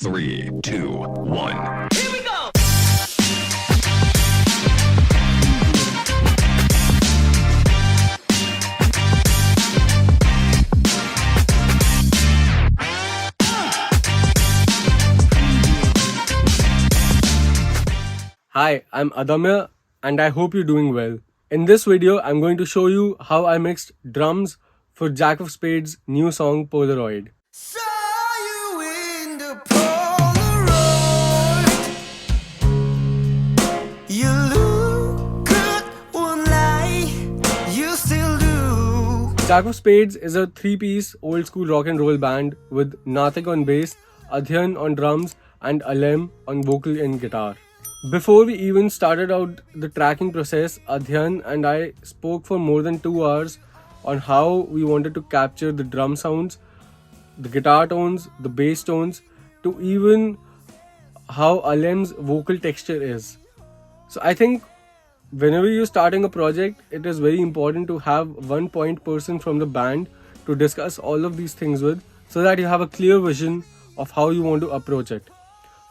3, 2, 1. Here we go! Hi, I'm Adamya and I hope you're doing well. In this video, I'm going to show you how I mixed drums for Jack of Spades' new song Polaroid. Saw you in the Polaroid. You look good, won't lie, you still do. Jack of Spades is a three-piece old school rock and roll band with Natik on bass, Adhyan on drums and Alem on vocal and guitar. Before we even started out the tracking process, Adhyan and I spoke for more than 2 hours on how we wanted to capture the drum sounds, the guitar tones, the bass tones, to even how Alem's vocal texture is. So I think whenever you're starting a project, it is very important to have one point person from the band to discuss all of these things with, so that you have a clear vision of how you want to approach it.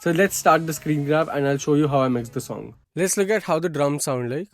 So let's start the screen grab and I'll show you how I mixed the song. Let's look at how the drums sound like.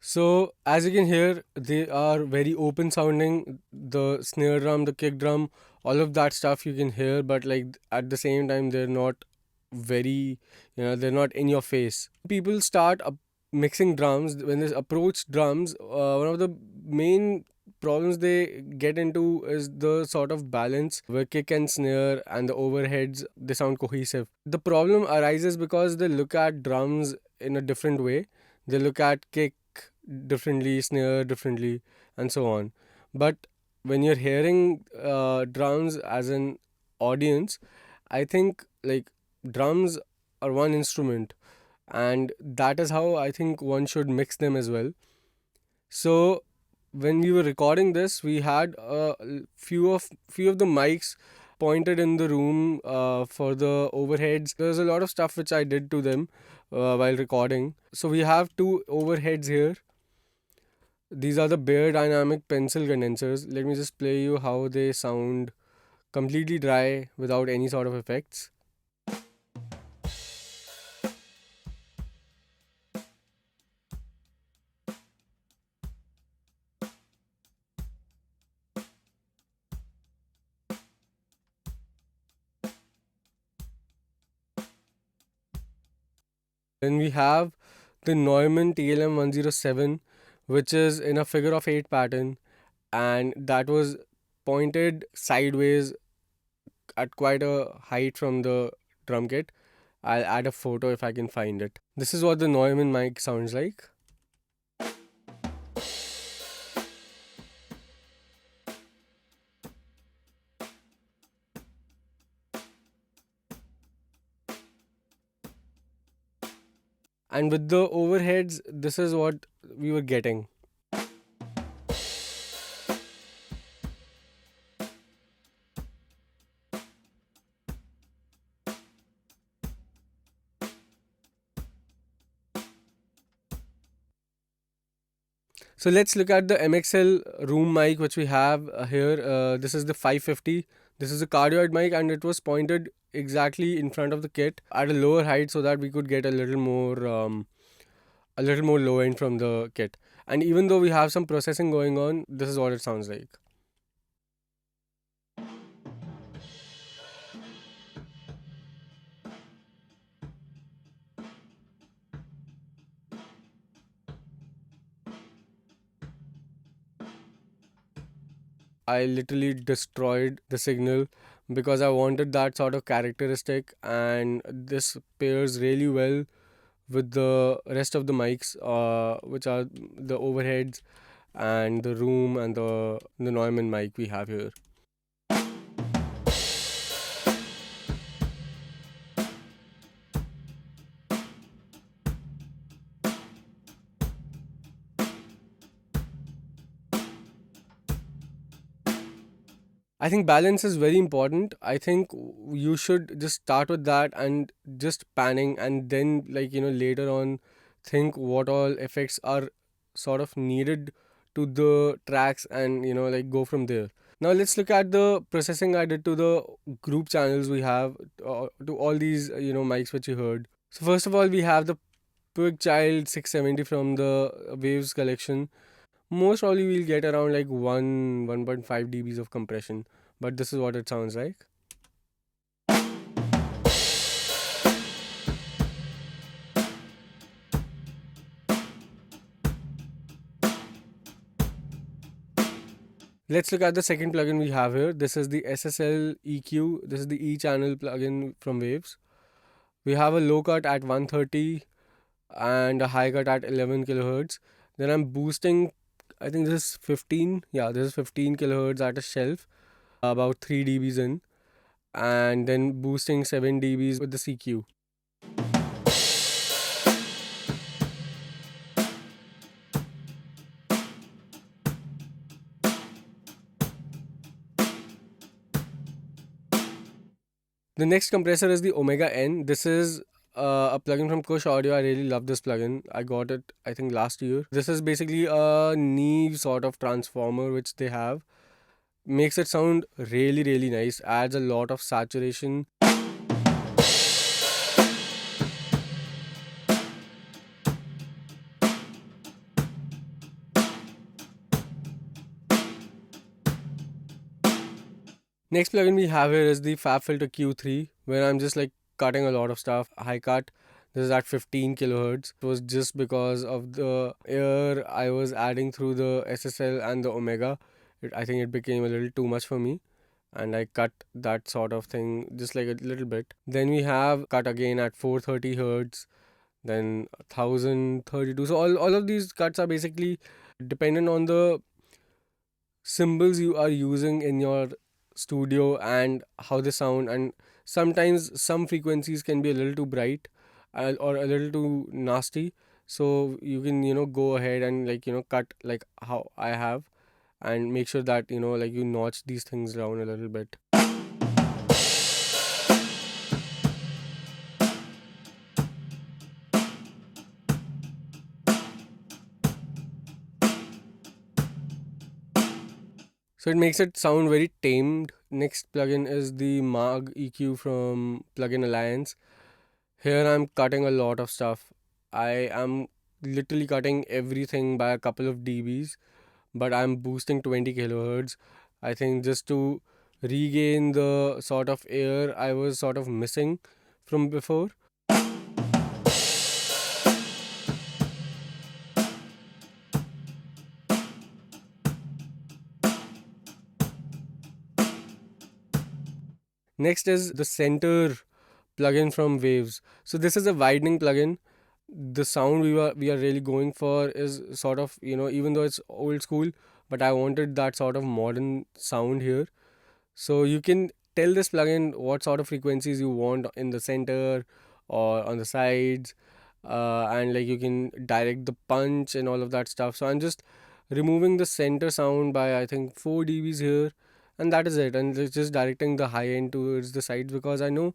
So as you can hear, they are very open sounding. The snare drum, the kick drum, all of that stuff you can hear, but like at the same time they're not very, they're not in your face. People start mixing drums. When they approach drums, one of the main problems they get into is the sort of balance where kick and snare and the overheads, they sound cohesive. The problem arises because they look at drums in a different way. They look at kick differently, snare differently, and so on. But when you're hearing drums as an audience, I think like drums are one instrument, and that is how I think one should mix them as well. So when we were recording this, we had a few of the mics pointed in the room for the overheads. There's a lot of stuff which I did to them while recording. So we have 2 overheads here. These are the bare dynamic pencil condensers. Let me just play you how they sound completely dry without any sort of effects. Then we have the Neumann TLM 107, which is in a figure of 8 pattern, and that was pointed sideways at quite a height from the drum kit. I'll add a photo if I can find it. This is what the Neumann mic sounds like. And with the overheads, this is what we were getting. So let's look at the MXL room mic which we have here. This is the 550. This is a cardioid mic and it was pointed exactly in front of the kit at a lower height so that we could get a little more low end from the kit. And even though we have some processing going on, this is what it sounds like. I literally destroyed the signal because I wanted that sort of characteristic, and this pairs really well with the rest of the mics, which are the overheads and the room and the Neumann mic we have here. I think balance is very important. I think you should just start with that and just panning, and then, like, later on think what all effects are sort of needed to the tracks, and like, go from there. Now let's look at the processing I did to the group channels we have, to all these mics which you heard. So first of all, we have the Quick Child 670 from the Waves collection. Most probably we'll get around like 1.5 dBs of compression, but this is what it sounds like. Let's look at the second plugin we have here. This is the SSL EQ. This is the E-channel plugin from Waves. We have a low cut at 130 and a high cut at 11 kilohertz. Then I'm boosting, I think this is 15. Yeah, this is 15 kilohertz at a shelf, about 3 dBs in, and then boosting 7 dBs with the CQ. The next compressor is the Omega N. This is a plugin from Kush Audio. I really love this plugin. I got it, I think, last year. This is basically a Neve sort of transformer which they have. Makes it sound really, really nice. Adds a lot of saturation. Next plugin we have here is the Fab Filter Q3, where I'm just like cutting a lot of stuff. High cut. This is at 15 kilohertz. It was just because of the air I was adding through the SSL and the Omega. I think it became a little too much for me, and I cut that sort of thing just like a little bit. Then we have cut again at 430 hertz, then 1032. So all of these cuts are basically dependent on the symbols you are using in your studio and how they sound. And sometimes some frequencies can be a little too bright, or a little too nasty, so you can go ahead and like cut like how I have, and make sure that like you notch these things down a little bit. So it makes it sound very tamed. Next plugin is the Mag EQ from Plugin Alliance. Here I'm cutting a lot of stuff. I am literally cutting everything by a couple of dBs, but I'm boosting 20 kilohertz. I think just to regain the sort of air I was sort of missing from before. Next is the Center plugin from Waves. So this is a widening plugin. The sound we are really going for is sort of, even though it's old school, but I wanted that sort of modern sound here. So you can tell this plugin what sort of frequencies you want in the center or on the sides, and like you can direct the punch and all of that stuff. So I'm just removing the center sound by, I think, 4 dBs here, and that is it. And it's just directing the high end towards the sides, because I know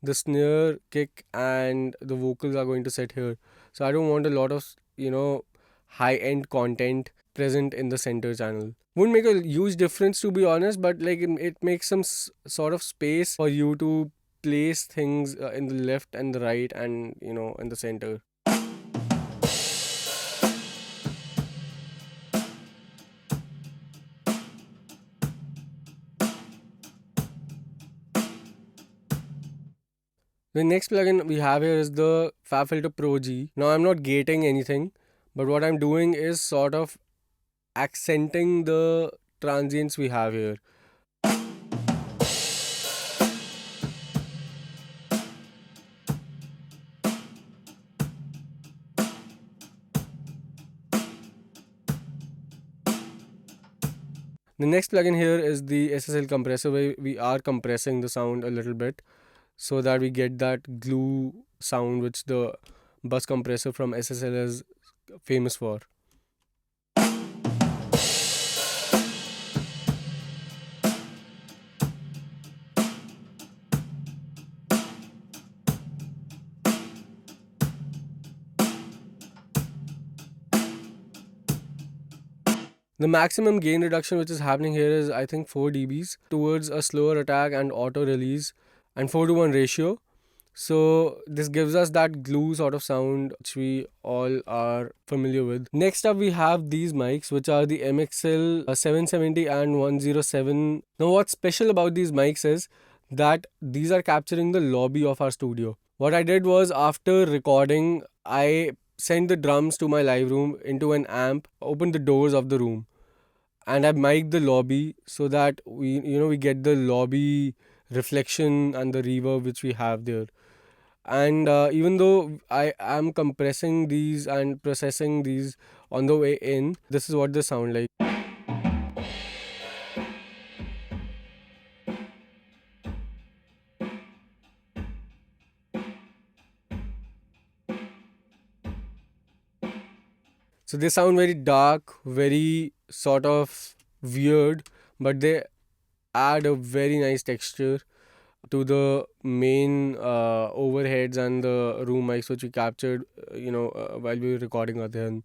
the snare, kick, and the vocals are going to sit here. So I don't want a lot of high end content present in the center channel. Wouldn't make a huge difference, to be honest, but like it makes some sort of space for you to place things in the left and the right, and in the center. The next plugin we have here is the Sandhu plugin from Plugin Alliance. Here I'm cutting a lot of stuff. I am literally cutting everything by a couple of dBs, but I wanted that sort of modern sound here. So you can tell this plugin what sort of frequencies you want in the center or on the sides, and like you can direct the punch and all of that stuff. So I'm just removing the center sound by, I think, 4 dBs here, and that's it. And it's just directing the high end towards the sides, because I know the snare, kick, and the vocals are going to sit here. So I don't want a lot of high end content present in the center channel. Wouldn't make a huge difference, to be honest, but like it makes some sort of space for you to place things in the left and the right, and in the center. The next plugin we have here is the FabFilter Pro G. Now I'm not gating anything, but what I'm doing is sort of accenting the transients we have here. The next plugin here is the SSL compressor, where we are compressing the sound a little bit so that we get that glue sound which the bus compressor from SSL is famous for. The maximum gain reduction which is happening here is I think 4 dBs towards a slower attack and auto release and 4:1 ratio. So this gives us that glue sort of sound which we all are familiar with. Next up we have these mics which are the MXL 770 and 107. Now what's special about these mics is that these are capturing the lobby of our studio. What I did was after recording, I sent the drums to my live room into an amp, opened the doors of the room, and I mic'd the lobby so that we get the lobby reflection and the reverb which we have there. And even though I am compressing these and processing these on the way in, this is what they sound like. So they sound very dark, very sort of weird, but they add a very nice texture to the main overheads and the room mics which we captured, while we were recording Adyan.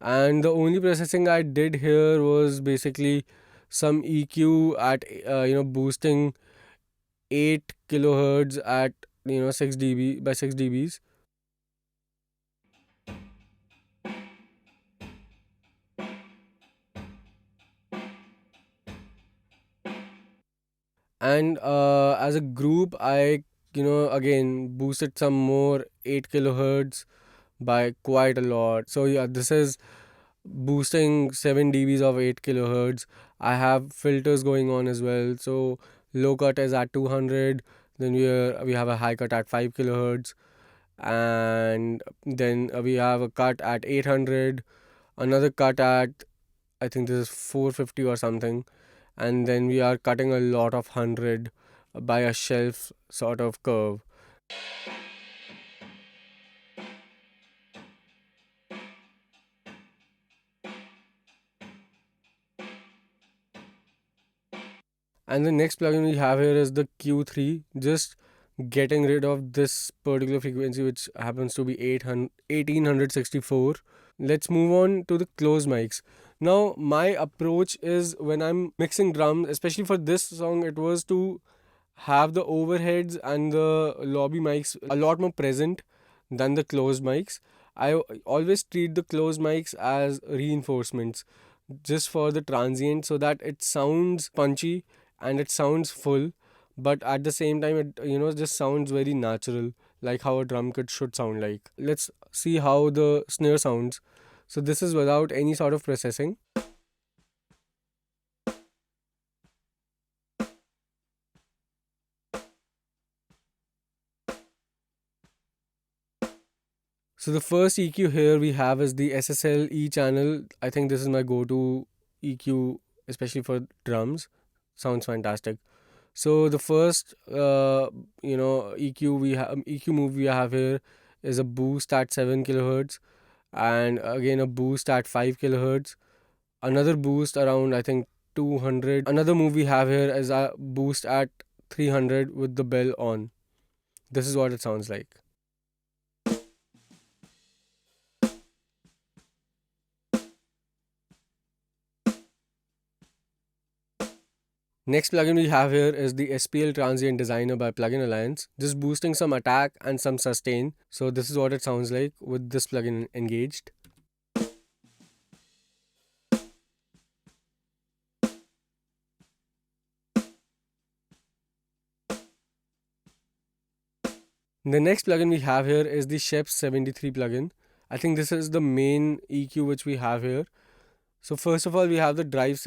And the only processing I did here was basically some EQ at boosting 8 kilohertz at 6 dB by 6 dBs. And as a group, I again boosted some more 8 kilohertz by quite a lot. So yeah, this is boosting 7 dBs of 8 kilohertz. I have filters going on as well. So low cut is at 200, then we have a high cut at 5 kilohertz, and then we have a cut at 800, another cut at I think this is 450 or something, and then we are cutting a lot of 100 by a shelf sort of curve. And the next plugin we have here is the Q3, just getting rid of this particular frequency which happens to be 1864. Let's move on to the closed mics. Now my approach is when I'm mixing drums, especially for this song, it was to have the overheads and the lobby mics a lot more present than the closed mics. I always treat the closed mics as reinforcements just for the transient so that it sounds punchy and it sounds full, but at the same time it just sounds very natural, like how a drum kit should sound like. Let's see how the snare sounds. So this is without any sort of processing. So the first EQ here we have is the SSL E channel. I think this is my go-to EQ, especially for drums. Sounds fantastic. So the first EQ move we have here is a boost at 7 kilohertz, and again a boost at 5 kilohertz. Another boost around I think 200. Another move we have here is a boost at 300 with the bell on. This is what it sounds like. Next plugin we have here is the SPL Transient Designer by Plugin Alliance, just boosting some attack and some sustain. So this is what it sounds like with this plugin engaged. The next plugin we have here is the Sheps 73 plugin. I think this is the main EQ which we have here. So first of all we have the drive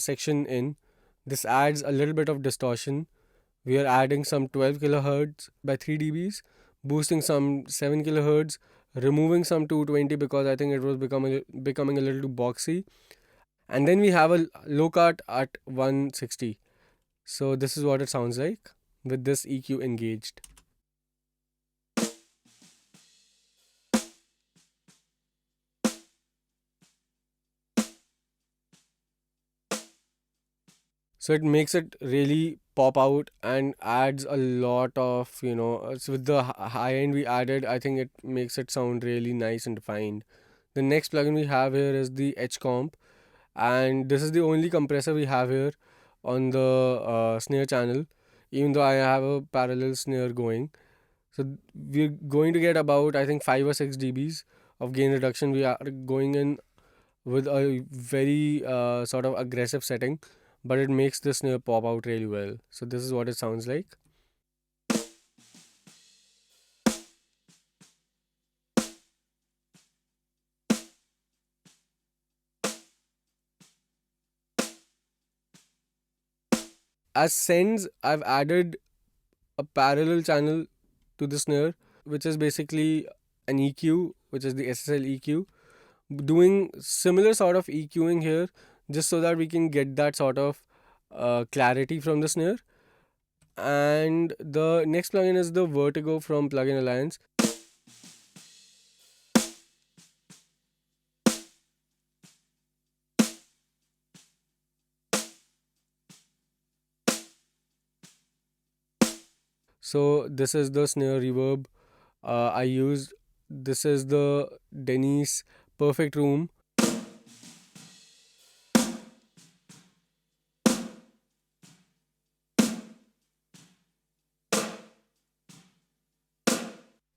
section in. This adds a little bit of distortion. We are adding some 12 kilohertz by 3 dBs, boosting some 7 kilohertz, removing some 220 because I think it was becoming a little too boxy. And then we have a low cut at 160. So this is what it sounds like with this EQ engaged. So it makes it really pop out and adds a lot of, so with the high end we added, I think it makes it sound really nice and defined. The next plugin we have here is the H comp, and this is the only compressor we have here on the snare channel, even though I have a parallel snare going. So we're going to get about, I think, 5 or 6 dBs of gain reduction. We are going in with a very sort of aggressive setting, but it makes the snare pop out really well. So this is what it sounds like. As sends, I've added a parallel channel to the snare, which is basically an EQ, which is the SSL EQ, doing similar sort of EQing here, just so that we can get that sort of clarity from the snare. And the next plugin is the Vertigo from Plugin Alliance. So this is the snare reverb I used. This is the Denise Perfect Room.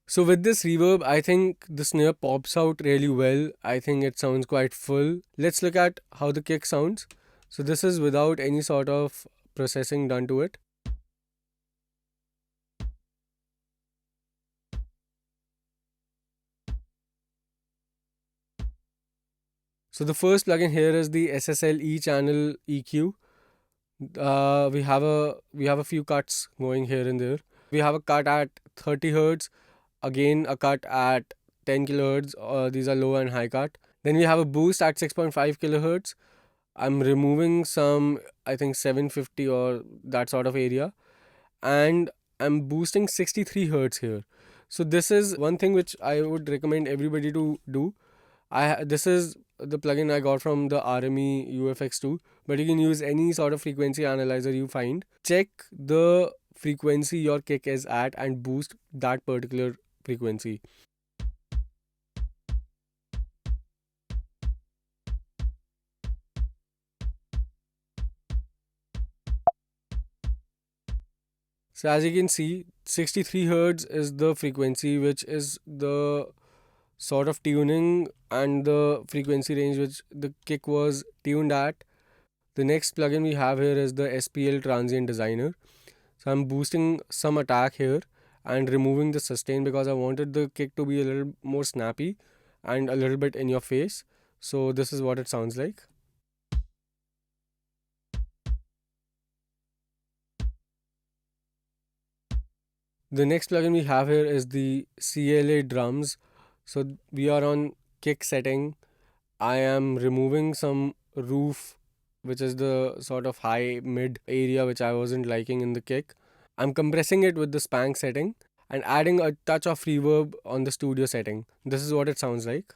So with this reverb, I think the snare pops out really well. I think it sounds quite full. Let's look at how the kick sounds. So this is without any sort of processing done to it. So the first plugin here is the SSL E channel EQ. We have a few cuts going here and there. We have a cut at 30 hertz, again a cut at 10 kilohertz. These are low and high cut. Then we have a boost at 6.5 kilohertz. I'm removing some, I think 750 or that sort of area, and I'm boosting 63 hertz here. So this is one thing which I would recommend everybody to do. This is the plugin I got from the RME UFX2, but you can use any sort of frequency analyzer you find. Check the frequency your kick is at and boost that particular frequency. So as you can see, 63 hertz is the frequency which is the sort of tuning and the frequency range which the kick was tuned at. The next plugin we have here is the SPL Transient Designer. So I'm boosting some attack here and removing the sustain because I wanted the kick to be a little more snappy and a little bit in your face. So this is what it sounds like. The next plugin we have here is the CLA drums. So we are on kick setting. I am removing some roof, which is the sort of high mid area which I wasn't liking in the kick. I'm compressing it with the spank setting and adding a touch of reverb on the studio setting. This is what it sounds like.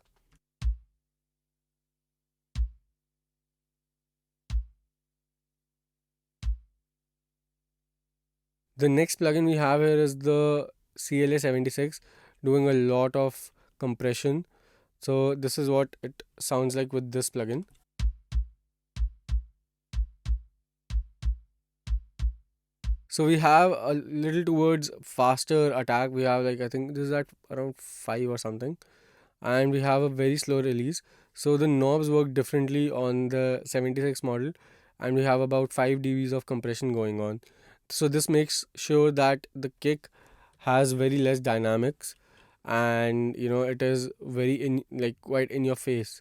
The next plugin we have here is the CLA 76, doing a lot of compression. So this is what it sounds like with this plugin. So we have a little towards faster attack. We have, like, I think this is at around 5 or something, and we have a very slow release. So the knobs work differently on the 76 model, and we have about 5 dBs of compression going on. So this makes sure that the kick has very less dynamics, and it is very in, like, quite in your face.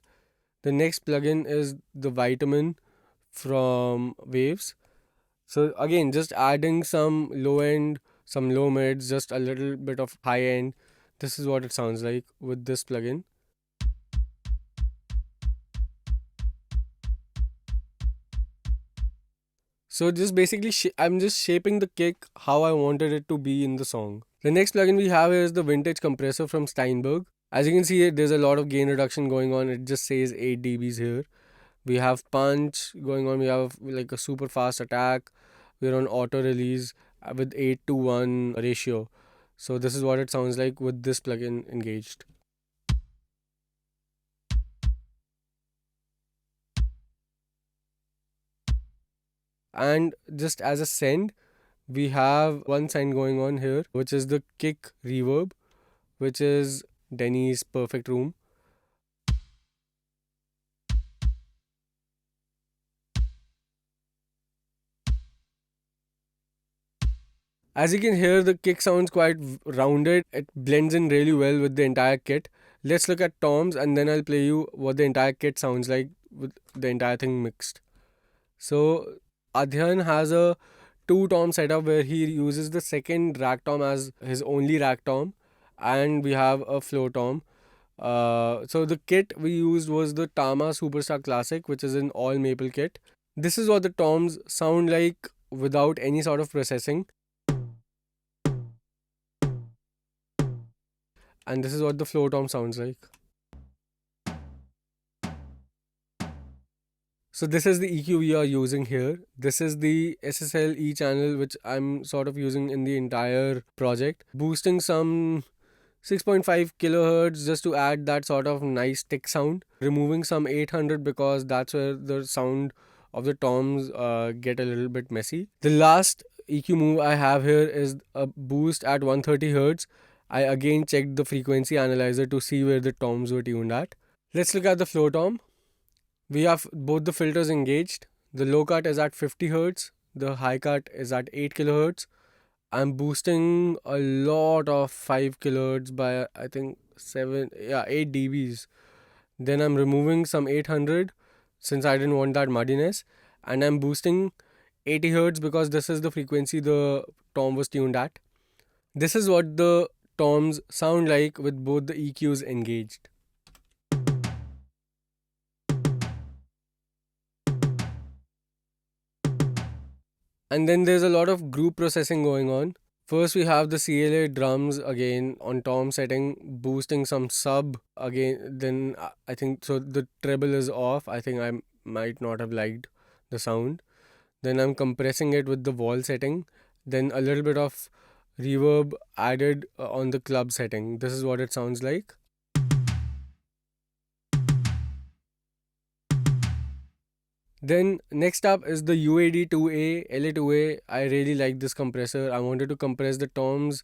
The next plugin is the Vitamin from Waves. So again, just adding some low end, some low mids, just a little bit of high end. This is what it sounds like with this plugin. So just basically, I'm just shaping the kick how I wanted it to be in the song. The next plugin we have is the Vintage Compressor from Steinberg. As you can see, there's a lot of gain reduction going on. It just says 8 dBs here. We have punch going on. We have like a super fast attack. We're on auto release with 8 to 1 ratio. So this is what it sounds like with this plugin engaged. And just as a send, we have one send going on here, which is the kick reverb, which is Denny's perfect room. As you can hear, the kick sounds quite rounded. It blends in really well with the entire kit. Let's look at toms, and then I'll play you what the entire kit sounds like with the entire thing mixed. So Adhyan has a two tom setup where he uses the second rack tom as his only rack tom, and we have a floor tom. So the kit we used was the Tama Superstar Classic, which is an all maple kit. This is what the toms sound like without any sort of processing. And this is what the floor tom sounds like. So this is the EQ we are using here. This is the SSL E channel which I'm sort of using in the entire project. Boosting some 6.5 kilohertz just to add that sort of nice tick sound. Removing some 800 because that's where the sound of the toms get a little bit messy. The last EQ move I have here is a boost at 130 hertz. I again checked the frequency analyzer to see where the toms were tuned at. Let's look at the floor tom. We have both the filters engaged. The low cut is at 50 Hz. The high cut is at 8 kHz. I'm boosting a lot of 5 kHz by I think 8 dBs. Then I'm removing some 800 since I didn't want that muddiness. And I'm boosting 80 Hz because this is the frequency the tom was tuned at. This is what the toms sound like with both the EQs engaged. And then there's a lot of group processing going on. First we have the CLA drums again on tom setting, boosting some sub again. Then I think so the treble is off. I think I might not have liked the sound. Then I'm compressing it with the wall setting. Then a little bit of reverb added on the club setting. This is what it sounds like. Then next up is the UAD2A LA2A. I really like this compressor. I wanted to compress the toms.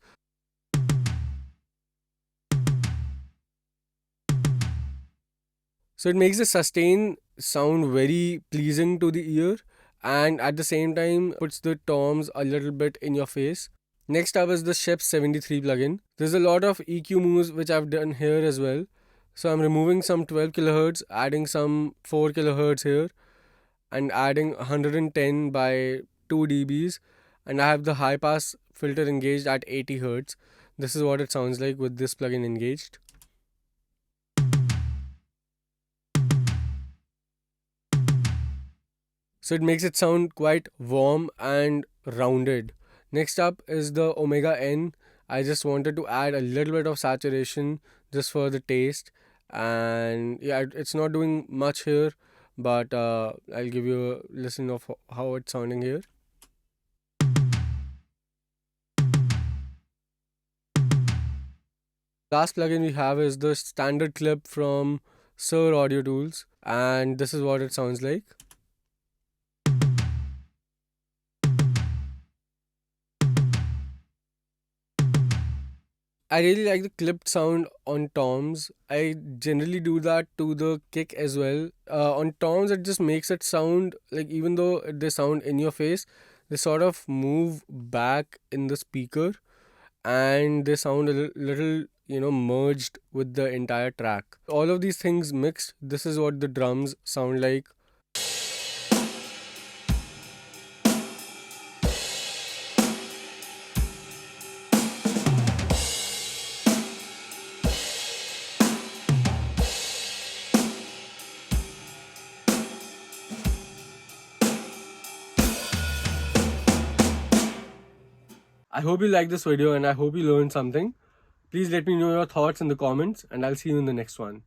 So it makes the sustain sound very pleasing to the ear and at the same time puts the toms a little bit in your face. Next up is the Sheps 73 plugin. There's a lot of EQ moves which I've done here as well. So I'm removing some 12 kHz, adding some 4 kHz here, and adding 110 by 2 dBs, and I have the high pass filter engaged at 80 Hz. This is what it sounds like with this plugin engaged. So it makes it sound quite warm and rounded. Next up is the Omega N. I just wanted to add a little bit of saturation just for the taste, and yeah, it's not doing much here, but I'll give you a listen of how it's sounding here. Last plugin we have is the standard clip from Sir Audio Tools, and this is what it sounds like. I really like the clipped sound on toms. I generally do that to the kick as well. On toms, it just makes it sound like even though they sound in your face, they sort of move back in the speaker and they sound a little, merged with the entire track. All of these things mixed, this is what the drums sound like. I hope you liked this video and I hope you learned something. Please let me know your thoughts in the comments and I'll see you in the next one.